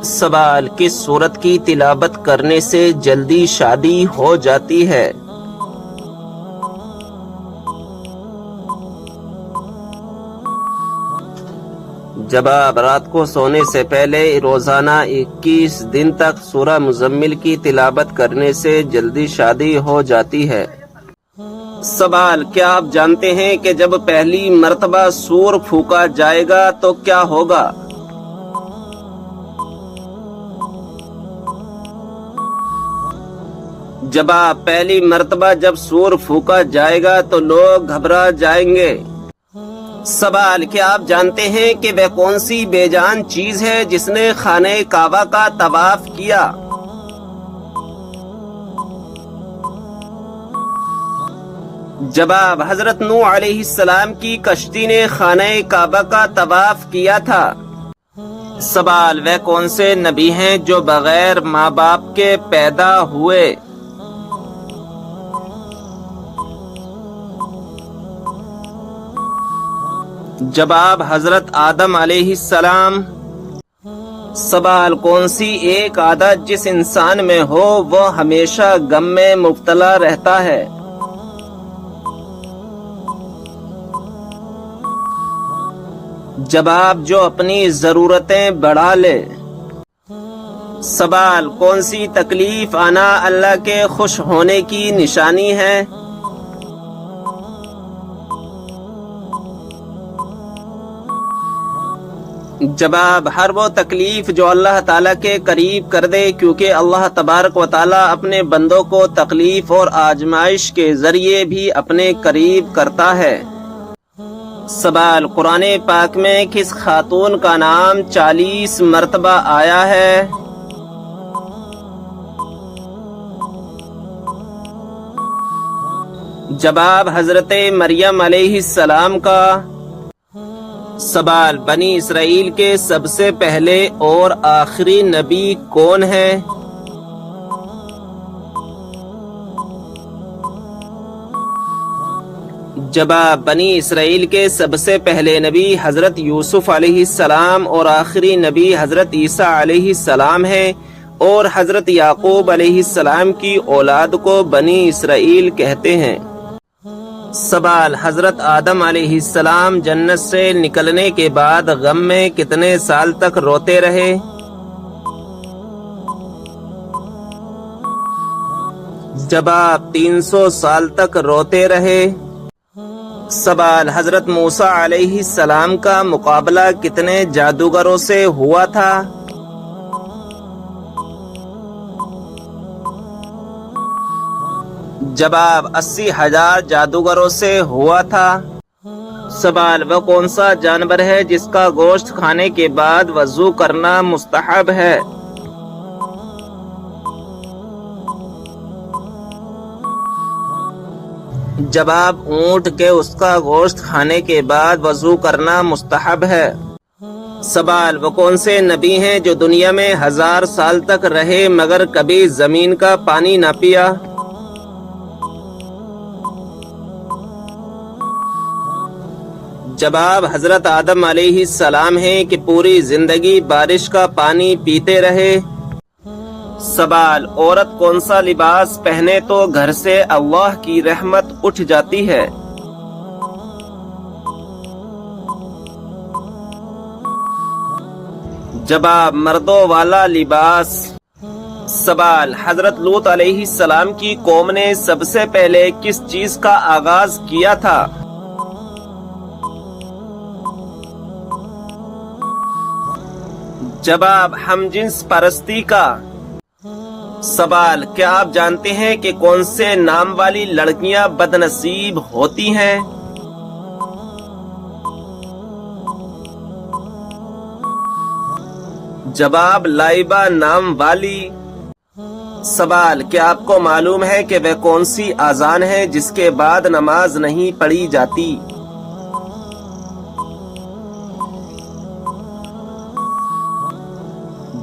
سوال، کس سورت کی تلاوت کرنے سے جلدی شادی ہو جاتی ہے؟ جواب، رات کو سونے سے پہلے روزانہ 21 دن تک سورہ مزمل کی تلاوت کرنے سے جلدی شادی ہو جاتی ہے۔ سوال، کیا آپ جانتے ہیں کہ جب پہلی مرتبہ سور پھونکا جائے گا تو کیا ہوگا؟ جواب، پہلی مرتبہ جب سور پھونکا جائے گا تو لوگ گھبرا جائیں گے۔ سوال، کیا آپ جانتے ہیں کہ وہ کون سی بے جان چیز ہے جس نے خانہ کعبہ کا طواف کیا؟ جواب، حضرت نوح علیہ السلام کی کشتی نے خانہ کعبہ کا طواف کیا تھا۔ سوال، وہ کون سے نبی ہیں جو بغیر ماں باپ کے پیدا ہوئے؟ جواب، حضرت آدم علیہ السلام۔ سوال، کون سی ایک عادت جس انسان میں ہو وہ ہمیشہ غم میں مبتلا رہتا ہے؟ جواب، جو اپنی ضرورتیں بڑھا لے۔ سوال، کون سی تکلیف آنا اللہ کے خوش ہونے کی نشانی ہے؟ جواب، ہر وہ تکلیف جو اللہ تعالیٰ کے قریب کر دے، کیونکہ اللہ تبارک و تعالیٰ اپنے بندوں کو تکلیف اور آزمائش کے ذریعے بھی اپنے قریب کرتا ہے۔ سوال، قرآن پاک میں کس خاتون کا نام 40 مرتبہ آیا ہے؟ جواب، حضرت مریم علیہ السلام کا۔ سوال، بنی اسرائیل کے سب سے پہلے اور آخری نبی کون ہے؟ جواب، بنی اسرائیل کے سب سے پہلے نبی حضرت یوسف علیہ السلام اور آخری نبی حضرت عیسیٰ علیہ السلام ہیں، اور حضرت یعقوب علیہ السلام کی اولاد کو بنی اسرائیل کہتے ہیں۔ سوال، حضرت آدم علیہ السلام جنت سے نکلنے کے بعد غم میں کتنے سال تک روتے رہے؟ جواب، 300 سال تک روتے رہے۔ سوال، حضرت موسیٰ علیہ السلام کا مقابلہ کتنے جادوگروں سے ہوا تھا؟ جواب، 80,000 جادوگروں سے ہوا تھا۔ سوال، وہ کون سا جانور ہے جس کا گوشت کھانے کے بعد وضو کرنا مستحب ہے؟ جواب، اونٹ کے اس کا گوشت کھانے کے بعد وضو کرنا مستحب ہے۔ سوال، وہ کون سے نبی ہیں جو دنیا میں 1000 سال تک رہے مگر کبھی زمین کا پانی نہ پیا؟ جواب، حضرت آدم علیہ السلام ہیں کہ پوری زندگی بارش کا پانی پیتے رہے۔ سوال، عورت کون سا لباس پہنے تو گھر سے اللہ کی رحمت اٹھ جاتی ہے؟ جواب، مردوں والا لباس۔ سوال، حضرت لوط علیہ السلام کی قوم نے سب سے پہلے کس چیز کا آغاز کیا تھا؟ جواب، ہم جنس پرستی کا۔ سوال، کیا آپ جانتے ہیں کہ کون سے نام والی لڑکیاں بد نصیب ہوتی ہیں؟ جواب، لائبہ نام والی۔ سوال، کیا آپ کو معلوم ہے کہ وہ کون سی اذان ہے جس کے بعد نماز نہیں پڑھی جاتی؟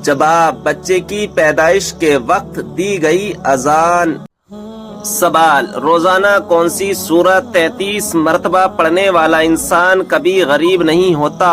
جواب، بچے کی پیدائش کے وقت دی گئی اذان۔ سوال، روزانہ کون سی سورت 33 مرتبہ پڑھنے والا انسان کبھی غریب نہیں ہوتا؟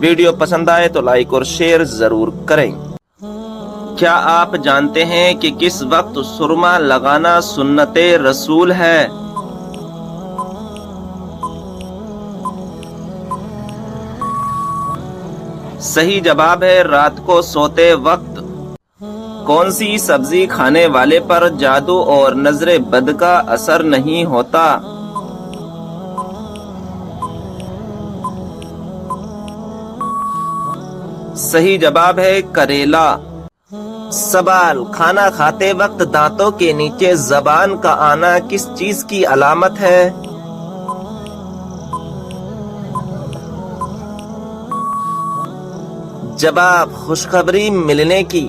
ویڈیو پسند آئے تو لائک اور شیئر ضرور کریں۔ کیا آپ جانتے ہیں کہ کس وقت سرما لگانا سنت رسول ہے؟ صحیح جواب ہے رات کو سوتے وقت۔ کون سی سبزی کھانے والے پر جادو اور نظر بد کا اثر نہیں ہوتا؟ صحیح جواب ہے کریلا۔ سوال، کھانا کھاتے وقت دانتوں کے نیچے زبان کا آنا کس چیز کی علامت ہے؟ جواب، خوشخبری ملنے کی۔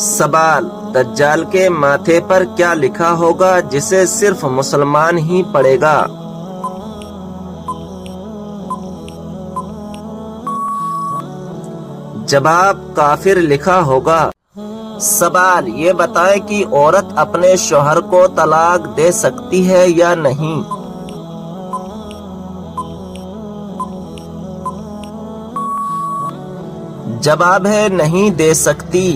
سوال، دجال کے ماتھے پر کیا لکھا ہوگا جسے صرف مسلمان ہی پڑھے گا؟ جواب، کافر لکھا ہوگا۔ سوال، یہ بتائیں کہ عورت اپنے شوہر کو طلاق دے سکتی ہے یا نہیں؟ جواب ہے نہیں دے سکتی۔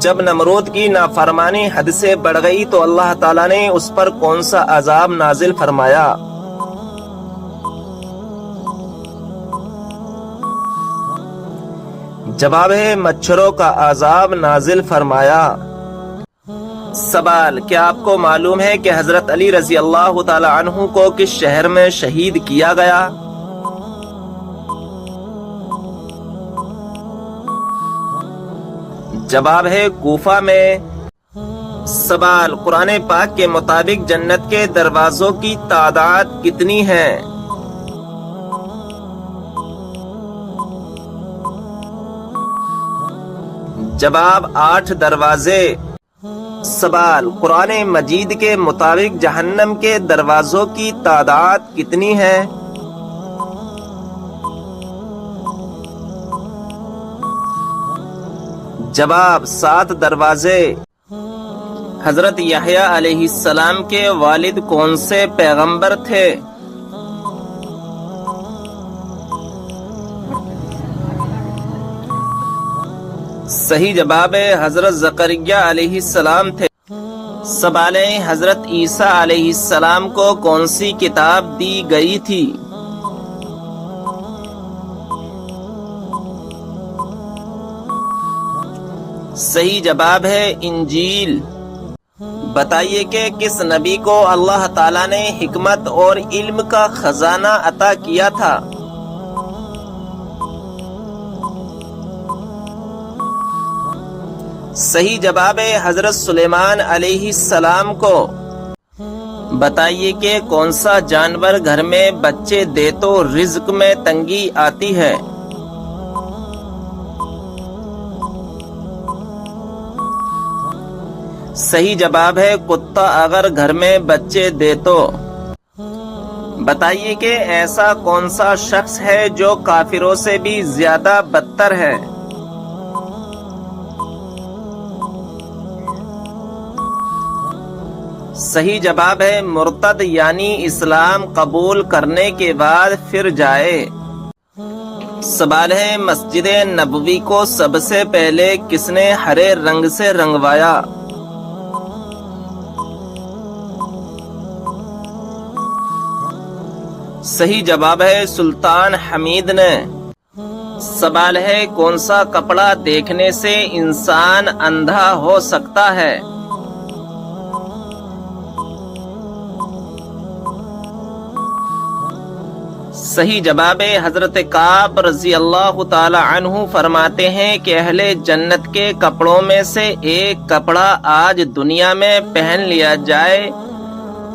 جب نمرود کی نافرمانی حد سے بڑھ گئی تو اللہ تعالیٰ نے اس پر کون سا عذاب نازل فرمایا؟ جواب ہے مچھروں کا عذاب نازل فرمایا۔ سوال، کیا آپ کو معلوم ہے کہ حضرت علی رضی اللہ تعالی عنہ کو کس شہر میں شہید کیا گیا؟ جواب ہے کوفہ میں۔ سوال، قرآن پاک کے مطابق جنت کے دروازوں کی تعداد کتنی ہے؟ جواب، 8 دروازے۔ سوال، قرآن مجید کے مطابق جہنم کے دروازوں کی تعداد کتنی ہے؟ جواب، 7 دروازے۔ حضرت یحییٰ علیہ السلام کے والد کون سے پیغمبر تھے؟ صحیح جواب ہے حضرت زکریا علیہ السلام تھے۔ سوال ہے، حضرت عیسیٰ علیہ السلام کو کون سی کتاب دی گئی تھی؟ صحیح جواب ہے انجیل۔ بتائیے کہ کس نبی کو اللہ تعالیٰ نے حکمت اور علم کا خزانہ عطا کیا تھا؟ صحیح جواب ہے حضرت سلیمان علیہ السلام کو۔ بتائیے کہ کون سا جانور گھر میں بچے دے تو رزق میں تنگی آتی ہے؟ صحیح جواب ہے کتا اگر گھر میں بچے دے تو۔ بتائیے کہ ایسا کون سا شخص ہے جو کافروں سے بھی زیادہ بدتر ہے؟ صحیح جواب ہے مرتد، یعنی اسلام قبول کرنے کے بعد پھر جائے۔ سوال ہے، مسجد نبوی کو سب سے پہلے کس نے ہرے رنگ سے رنگوایا؟ صحیح جواب ہے سلطان حمید نے۔ سوال ہے، کون سا کپڑا دیکھنے سے انسان اندھا ہو سکتا ہے؟ صحیح جواب ہے حضرت کعب رضی اللہ تعالی عنہ فرماتے ہیں کہ اہل جنت کے کپڑوں میں سے ایک کپڑا آج دنیا میں پہن لیا جائے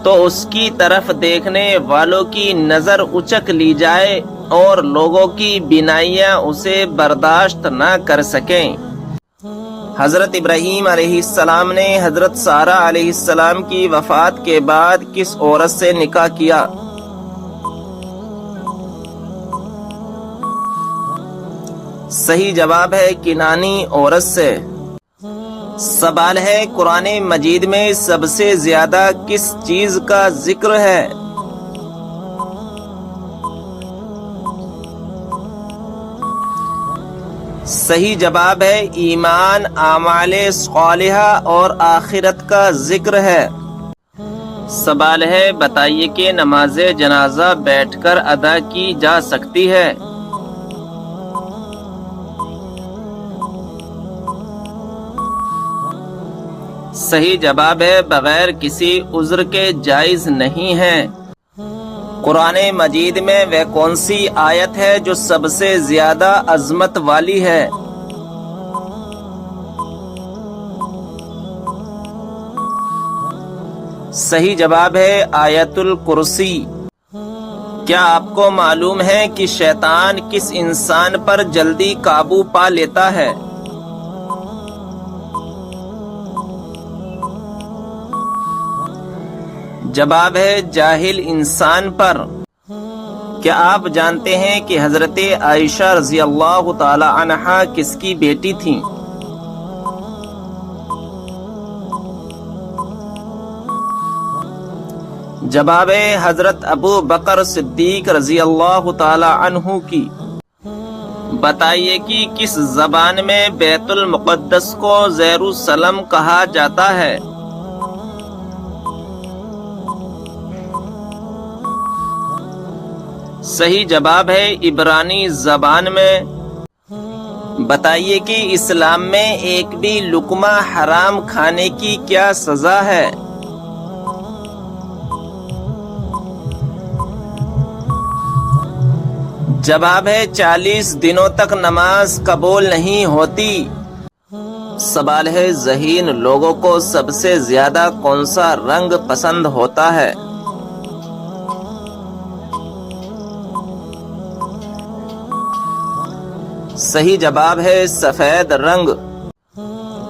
تو اس کی طرف دیکھنے والوں کی نظر اچک لی جائے اور لوگوں کی بینائیاں اسے برداشت نہ کر سکیں۔ حضرت ابراہیم علیہ السلام نے حضرت سارہ علیہ السلام کی وفات کے بعد کس عورت سے نکاح کیا؟ صحیح جواب ہے کنانی عورت سے۔ سوال ہے، قرآن مجید میں سب سے زیادہ کس چیز کا ذکر ہے؟ صحیح جواب ہے ایمان، اعمال صالحہ اور آخرت کا ذکر ہے۔ سوال ہے بتائیے کہ نماز جنازہ بیٹھ کر ادا کی جا سکتی ہے؟ صحیح جواب ہے بغیر کسی عذر کے جائز نہیں ہے۔ قرآن مجید میں وہ کون سی آیت ہے جو سب سے زیادہ عظمت والی ہے؟ صحیح جواب ہے آیت الکرسی۔ کیا آپ کو معلوم ہے کہ شیطان کس انسان پر جلدی قابو پا لیتا ہے؟ جواب ہے جاہل انسان پر۔ کیا آپ جانتے ہیں کہ حضرت عائشہ رضی اللہ تعالی عنہا کس کی بیٹی تھیں؟ جواب ہے حضرت ابو بکر صدیق رضی اللہ تعالی عنہ کی۔ بتائیے کہ کس زبان میں بیت المقدس کو یروشلم کہا جاتا ہے؟ صحیح جواب ہے عبرانی زبان میں۔ بتائیے کہ اسلام میں ایک بھی لقمہ حرام کھانے کی کیا سزا ہے؟ جواب ہے 40 دنوں تک نماز قبول نہیں ہوتی۔ سوال ہے ذہین لوگوں کو سب سے زیادہ کون سا رنگ پسند ہوتا ہے؟ صحیح جواب ہے سفید رنگ۔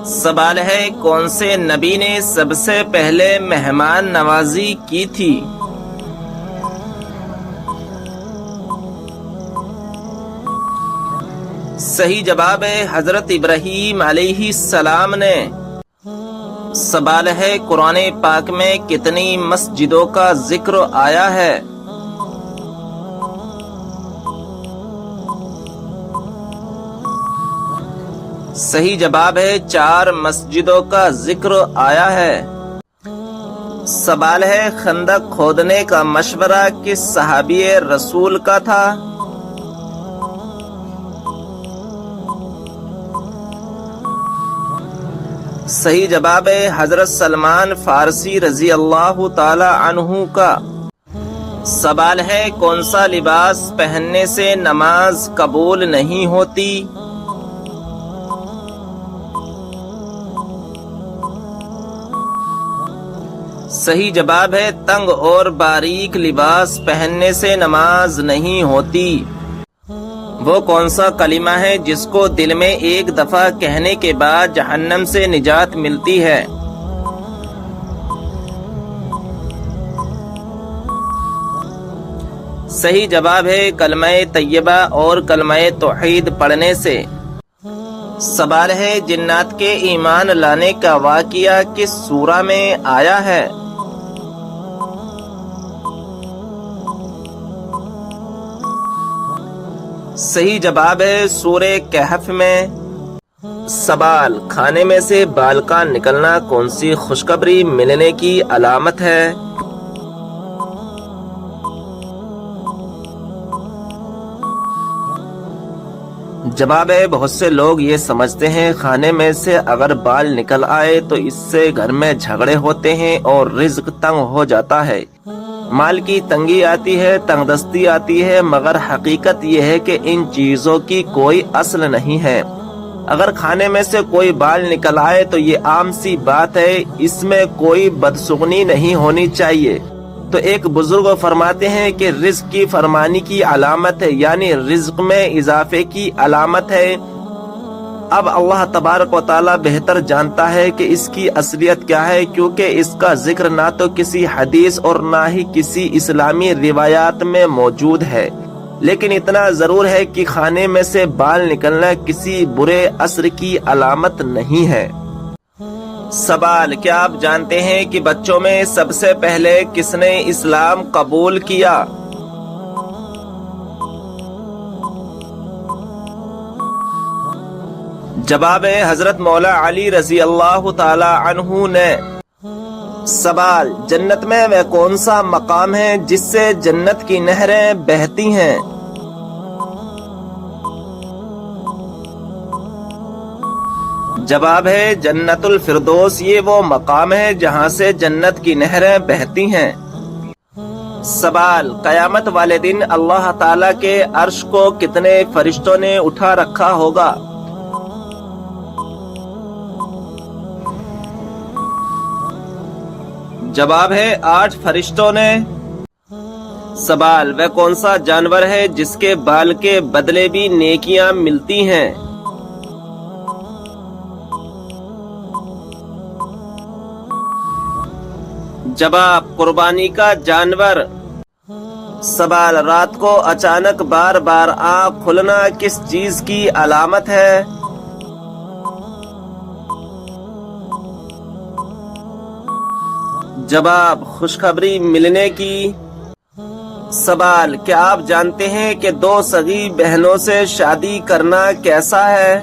سوال ہے کون سے نبی نے سب سے پہلے مہمان نوازی کی تھی؟ صحیح جواب ہے حضرت ابراہیم علیہ السلام نے۔ سوال ہے قرآن پاک میں کتنی مسجدوں کا ذکر آیا ہے؟ صحیح جواب ہے 4 مسجدوں کا ذکر آیا ہے۔ سوال ہے خندق کھودنے کا مشورہ کس صحابی رسول کا تھا؟ صحیح جواب ہے حضرت سلمان فارسی رضی اللہ تعالی عنہ کا۔ سوال ہے کون سا لباس پہننے سے نماز قبول نہیں ہوتی؟ صحیح جواب ہے تنگ اور باریک لباس پہننے سے نماز نہیں ہوتی۔ وہ کون سا کلمہ ہے جس کو دل میں ایک دفعہ کہنے کے بعد جہنم سے نجات ملتی ہے؟ صحیح جواب ہے کلمہ طیبہ اور کلمہ توحید پڑھنے سے۔ سوال ہے جنات کے ایمان لانے کا واقعہ کس سورہ میں آیا ہے؟ صحیح جواب ہے سورہ کہف میں۔ سوال کھانے میں سے بال کا نکلنا کون سی خوشخبری ملنے کی علامت ہے؟ جواب ہے بہت سے لوگ یہ سمجھتے ہیں کھانے میں سے اگر بال نکل آئے تو اس سے گھر میں جھگڑے ہوتے ہیں اور رزق تنگ ہو جاتا ہے، مال کی تنگی آتی ہے، تنگ دستی آتی ہے، مگر حقیقت یہ ہے کہ ان چیزوں کی کوئی اصل نہیں ہے۔ اگر کھانے میں سے کوئی بال نکل آئے تو یہ عام سی بات ہے، اس میں کوئی بدسگنی نہیں ہونی چاہیے۔ تو ایک بزرگ فرماتے ہیں کہ رزق کی فرمانی کی علامت ہے، یعنی رزق میں اضافے کی علامت ہے۔ اب اللہ تبارک و تعالی بہتر جانتا ہے کہ اس کی اصلیت کیا ہے، کیونکہ اس کا ذکر نہ تو کسی حدیث اور نہ ہی کسی اسلامی روایات میں موجود ہے، لیکن اتنا ضرور ہے کہ کھانے میں سے بال نکلنا کسی برے اثر کی علامت نہیں ہے۔ سوال کیا آپ جانتے ہیں کہ بچوں میں سب سے پہلے کس نے اسلام قبول کیا؟ جواب حضرت مولا علی رضی اللہ تعالی عنہ نے سوال جنت میں وہ کون سا مقام ہے جس سے جنت کی نہریں بہتی ہیں؟ جواب ہے جنت الفردوس، یہ وہ مقام ہے جہاں سے جنت کی نہریں بہتی ہیں۔ سوال قیامت والے دن اللہ تعالیٰ کے عرش کو کتنے فرشتوں نے اٹھا رکھا ہوگا؟ جواب ہے 8 فرشتوں نے۔ سوال وہ کون سا جانور ہے جس کے بال کے بدلے بھی نیکیاں ملتی ہیں؟ جواب قربانی کا جانور۔ سوال رات کو اچانک بار بار آنکھ کھلنا کس چیز کی علامت ہے؟ جواب خوشخبری ملنے کی۔ سوال کیا آپ جانتے ہیں کہ 2 سگی بہنوں سے شادی کرنا کیسا ہے؟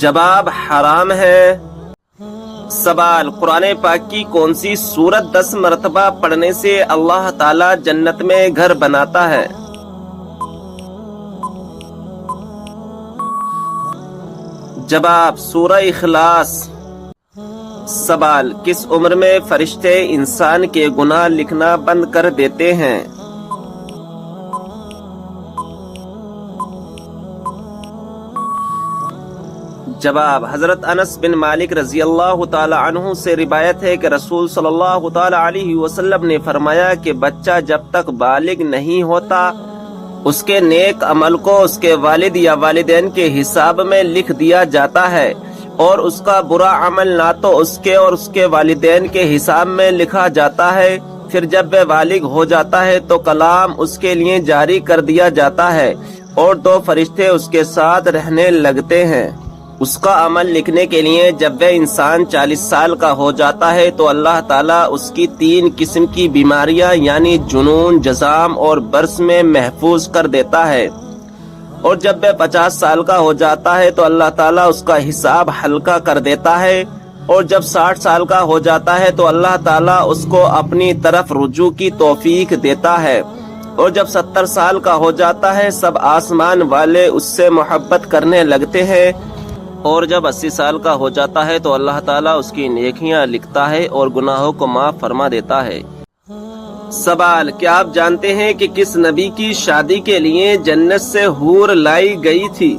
جواب حرام ہے۔ سوال قرآن پاک کی کون سی سورت 10 مرتبہ پڑھنے سے اللہ تعالی جنت میں گھر بناتا ہے؟ جواب سورہ اخلاص۔ سوال کس عمر میں فرشتے انسان کے گناہ لکھنا بند کر دیتے ہیں؟ جواب حضرت انس بن مالک رضی اللہ تعالی عنہ سے روایت ہے کہ رسول صلی اللہ تعالی علیہ وسلم نے فرمایا کہ بچہ جب تک بالغ نہیں ہوتا اس کے نیک عمل کو اس کے والد یا والدین کے حساب میں لکھ دیا جاتا ہے، اور اس کا برا عمل نہ تو اس کے اور اس کے والدین کے حساب میں لکھا جاتا ہے، پھر جب وہ بالغ ہو جاتا ہے تو کلام اس کے لیے جاری کر دیا جاتا ہے اور 2 فرشتے اس کے ساتھ رہنے لگتے ہیں اس کا عمل لکھنے کے لیے۔ جب وہ انسان 40 سال کا ہو جاتا ہے تو اللہ تعالیٰ اس کی 3 قسم کی بیماریاں یعنی جنون، جزام اور برس میں محفوظ کر دیتا ہے، اور جب وہ 50 سال کا ہو جاتا ہے تو اللہ تعالیٰ اس کا حساب ہلکا کر دیتا ہے، اور جب 60 سال کا ہو جاتا ہے تو اللہ تعالیٰ اس کو اپنی طرف رجوع کی توفیق دیتا ہے، اور جب 70 سال کا ہو جاتا ہے سب آسمان والے اس سے محبت کرنے لگتے ہیں، اور جب 80 سال کا ہو جاتا ہے تو اللہ تعالیٰ اس کی نیکیاں لکھتا ہے اور گناہوں کو معاف فرما دیتا ہے۔ سوال کیا آپ جانتے ہیں کہ کس نبی کی شادی کے لیے جنت سے حور لائی گئی تھی؟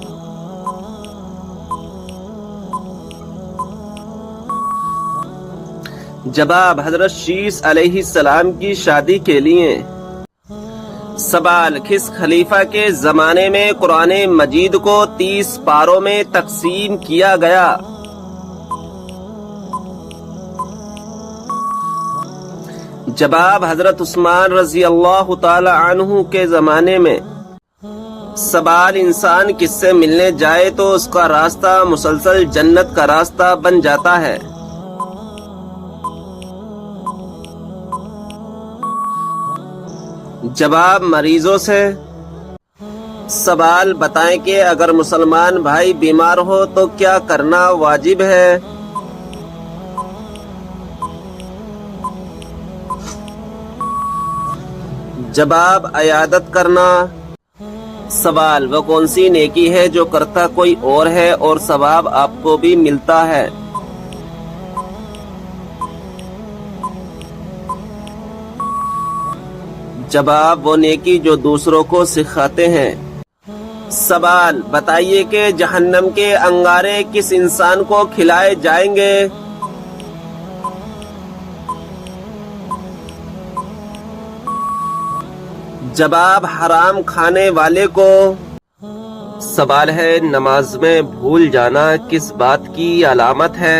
جواب حضرت شیس علیہ السلام کی شادی کے لیے۔ سوال کس خلیفہ کے زمانے میں قرآن مجید کو 30 پاروں میں تقسیم کیا گیا؟ جواب حضرت عثمان رضی اللہ تعالی عنہ کے زمانے میں۔ سوال انسان کس سے ملنے جائے تو اس کا راستہ مسلسل جنت کا راستہ بن جاتا ہے؟ جواب مریضوں سے۔ سوال بتائیں کہ اگر مسلمان بھائی بیمار ہو تو کیا کرنا واجب ہے؟ جواب عیادت کرنا۔ سوال وہ کون سی نیکی ہے جو کرتا کوئی اور ہے اور ثواب آپ کو بھی ملتا ہے؟ جواب وہ نیکی جو دوسروں کو سکھاتے ہیں۔ سوال بتائیے کہ جہنم کے انگارے کس انسان کو کھلائے جائیں گے؟ جواب حرام کھانے والے کو۔ سوال ہے نماز میں بھول جانا کس بات کی علامت ہے؟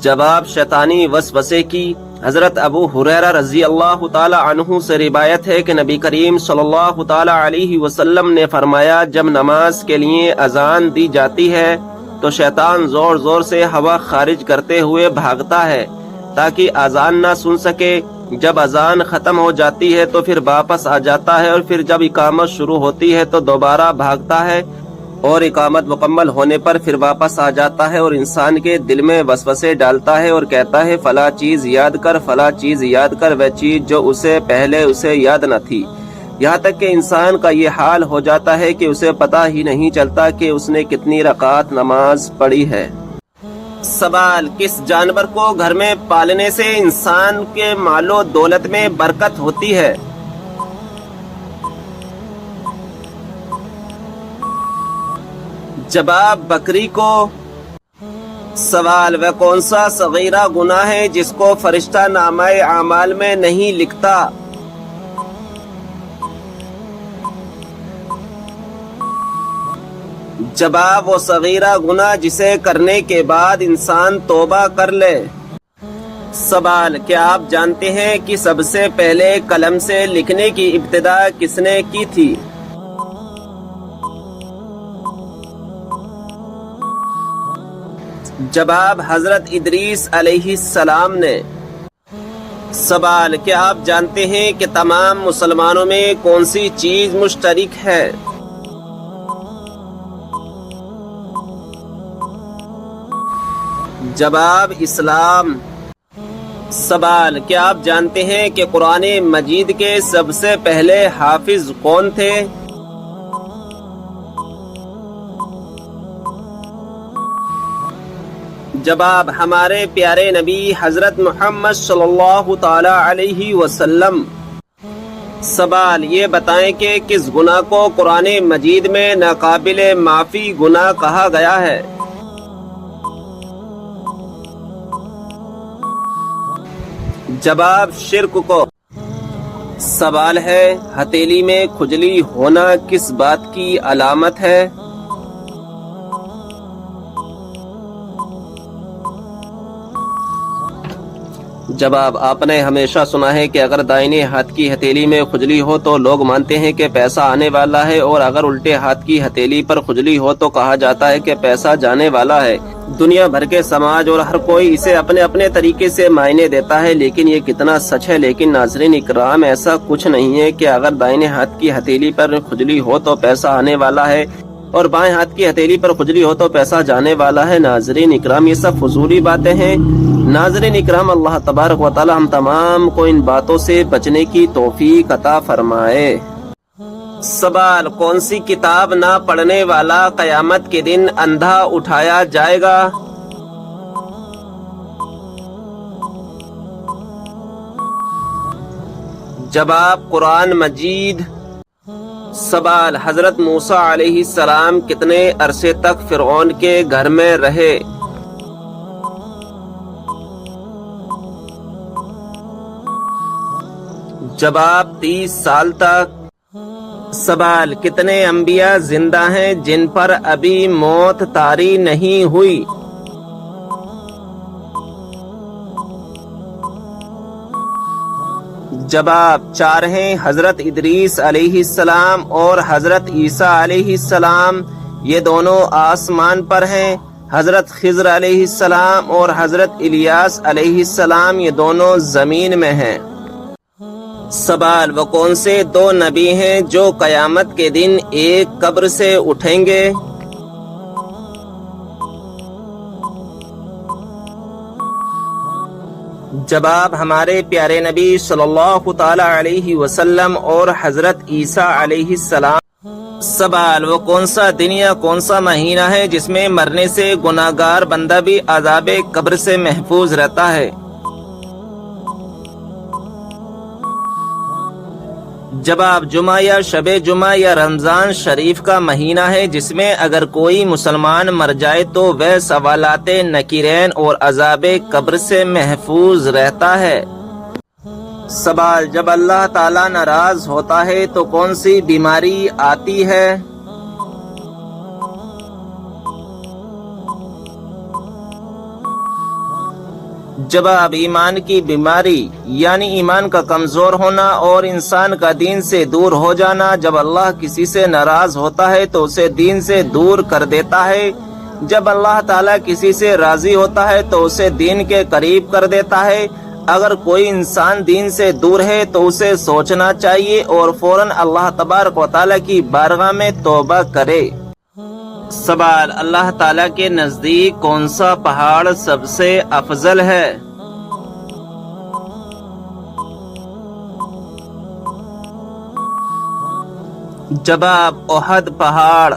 جواب شیطانی وسوسے کی۔ حضرت ابو ہریرہ رضی اللہ تعالی عنہ سے روایت ہے کہ نبی کریم صلی اللہ تعالی علیہ وسلم نے فرمایا جب نماز کے لیے اذان دی جاتی ہے تو شیطان زور زور سے ہوا خارج کرتے ہوئے بھاگتا ہے تاکہ اذان نہ سن سکے۔ جب اذان ختم ہو جاتی ہے تو پھر واپس آ جاتا ہے، اور پھر جب اقامت شروع ہوتی ہے تو دوبارہ بھاگتا ہے، اور اقامت مکمل ہونے پر پھر واپس آ جاتا ہے اور انسان کے دل میں وسوسے ڈالتا ہے اور کہتا ہے فلاں چیز یاد کر، فلاں چیز یاد کر، وہ چیز جو اسے پہلے یاد نہ تھی، یہاں تک کہ انسان کا یہ حال ہو جاتا ہے کہ اسے پتہ ہی نہیں چلتا کہ اس نے کتنی رکعت نماز پڑھی ہے۔ سوال: کس جانور کو گھر میں پالنے سے انسان کے مال و دولت میں برکت ہوتی ہے؟ جواب: بکری کو۔ سوال: وہ کون سا صغیرہ گناہ ہے جس کو فرشتہ نامہ اعمال میں نہیں لکھتا؟ جواب: وہ صغیرہ گناہ جسے کرنے کے بعد انسان توبہ کر لے۔ سوال: کیا آپ جانتے ہیں کہ سب سے پہلے قلم سے لکھنے کی ابتدا کس نے کی تھی؟ جواب: حضرت ادریس علیہ السلام نے۔ سوال: کیا آپ جانتے ہیں کہ تمام مسلمانوں میں کون سی چیز مشترک ہے؟ جواب: اسلام۔ سوال: کیا آپ جانتے ہیں کہ قرآن مجید کے سب سے پہلے حافظ کون تھے؟ جواب: ہمارے پیارے نبی حضرت محمد صلی اللہ تعالی علیہ وسلم۔ سوال: یہ بتائیں کہ کس گناہ کو قرآن مجید میں ناقابل معافی گناہ کہا گیا ہے؟ جواب: شرک کو۔ سوال ہے: ہتھیلی میں کھجلی ہونا کس بات کی علامت ہے؟ جواب: آپ نے ہمیشہ سنا ہے کہ اگر دائیں ہاتھ کی ہتھیلی میں کھجلی ہو تو لوگ مانتے ہیں کہ پیسہ آنے والا ہے، اور اگر الٹے ہاتھ کی ہتھیلی پر کھجلی ہو تو کہا جاتا ہے کہ پیسہ جانے والا ہے۔ دنیا بھر کے سماج اور ہر کوئی اسے اپنے اپنے طریقے سے معنی دیتا ہے، لیکن یہ کتنا سچ ہے؟ لیکن ناظرین اکرام، ایسا کچھ نہیں ہے کہ اگر دائیں ہاتھ کی ہتھیلی پر کھجلی ہو تو پیسہ آنے والا ہے، اور بائیں ہاتھ کی ہتھیلی پر کھجلی ہو تو پیسہ جانے والا ہے۔ ناظرین اکرام، یہ سب فضولی باتیں ہیں۔ ناظرین اکرام، اللہ تبارک و تعالی ہم تمام کو ان باتوں سے بچنے کی توفیق عطا فرمائے۔ سوال: کون سی کتاب نہ پڑھنے والا قیامت کے دن اندھا اٹھایا جائے گا؟ جواب: قرآن مجید۔ سوال: حضرت موسیٰ علیہ السلام کتنے عرصے تک فرعون کے گھر میں رہے؟ جواب: 30 سال تک۔ سوال: کتنے انبیاء زندہ ہیں جن پر ابھی موت طاری نہیں ہوئی؟ جواب: 4 ہیں، حضرت ادریس علیہ السلام اور حضرت عیسیٰ علیہ السلام، یہ دونوں آسمان پر ہیں۔ حضرت خضر علیہ السلام اور حضرت الیاس علیہ السلام، یہ دونوں زمین میں ہیں۔ سوال: وہ کون سے 2 نبی ہیں جو قیامت کے دن ایک قبر سے اٹھیں گے؟ جواب: ہمارے پیارے نبی صلی اللہ تعالی علیہ وسلم اور حضرت عیسیٰ علیہ السلام۔ سوال: وہ کون سا دن یا کون سا مہینہ ہے جس میں مرنے سے گناہگار بندہ بھی عذاب قبر سے محفوظ رہتا ہے؟ جواب: جمعہ یا شب جمعہ یا رمضان شریف کا مہینہ ہے، جس میں اگر کوئی مسلمان مر جائے تو وہ سوالات نکیرین اور عذاب قبر سے محفوظ رہتا ہے۔ سوال: جب اللہ تعالیٰ ناراض ہوتا ہے تو کون سی بیماری آتی ہے؟ جواب: ایمان کی بیماری، یعنی ایمان کا کمزور ہونا اور انسان کا دین سے دور ہو جانا۔ جب اللہ کسی سے ناراض ہوتا ہے تو اسے دین سے دور کر دیتا ہے، جب اللہ تعالیٰ کسی سے راضی ہوتا ہے تو اسے دین کے قریب کر دیتا ہے۔ اگر کوئی انسان دین سے دور ہے تو اسے سوچنا چاہیے اور فوراً اللہ تبارک و تعالیٰ کی بارگاہ میں توبہ کرے۔ سوال: اللہ تعالیٰ کے نزدیک کون سا پہاڑ سب سے افضل ہے؟ جواب: احد پہاڑ۔